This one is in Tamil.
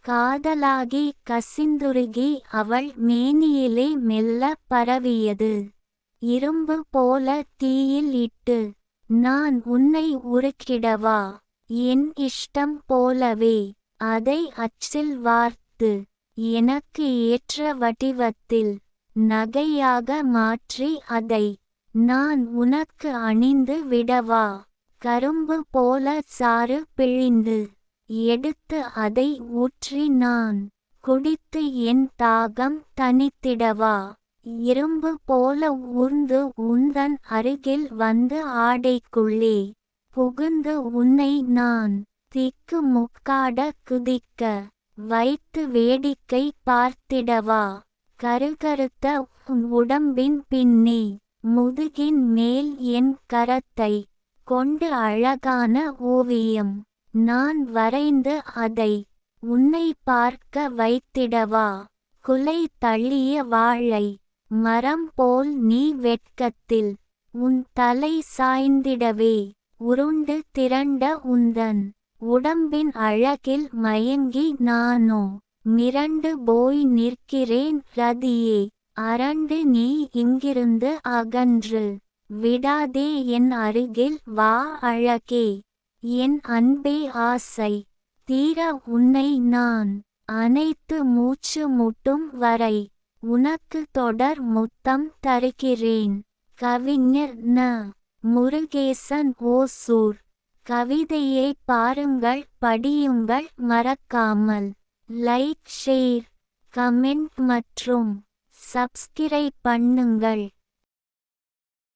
காதலாகி கசிந்துருகி அவள் மேனியிலே மெல்ல பரவியது. இரும்பு போல தீயில் இட்டு நான் உன்னை உருக்கிடவா. என் இஷ்டம் போலவே அதை அச்சில் வார்த்து எனக்கு ஏற்ற வடிவத்தில் நகையாக மாற்றி அதை நான் உனக்கு அணிந்து விடவா. கரும்பு போல சாறு பிழிந்து எடுத்து அதை ஊற்றி நான் குடித்து என் தாகம் தணித்திடவா. இரும்பு போல ஊர்ந்து உந்தன் அருகில் வந்து ஆடைக்குள்ளே புகுந்து உன்னை நான் திக்கு முக்காட குதிக்க வைத்து வேடிக்கை பார்த்திடவா. கருகருத்த உன் உடம்பின் பின்னே முதுகின் மேல் என் கரத்தை கொண்டு அழகான ஓவியம் நான் வரைந்து அதை உன்னை பார்க்க வைத்திடவா. குலை தள்ளிய வாழை மரம் போல் நீ வெட்கத்தில் உன் தலை சாய்ந்திடவே உருண்டு திரண்ட உந்தன் உடம்பின் அழகில் மயங்கி நானோ மிரண்டு போய் நிற்கிறேன் ரதியே. அரண்டு நீ இங்கிருந்து அகன்று விடாதே என் அருகில் வா அழகே. என் அன்பே ஆசை தீர உன்னை நான் அனைத்து மூச்சு முட்டும் வரை உனக்கு தொடர் முத்தம் தருகிறேன். கவிஞர் ந. முருகேசன் ஓசூர். கவிதையை பாருங்கள் படியுங்கள் மறக்காமல் லைக் ஷேர் கமெண்ட் மற்றும் சப்ஸ்கிரைப் பண்ணுங்கள்.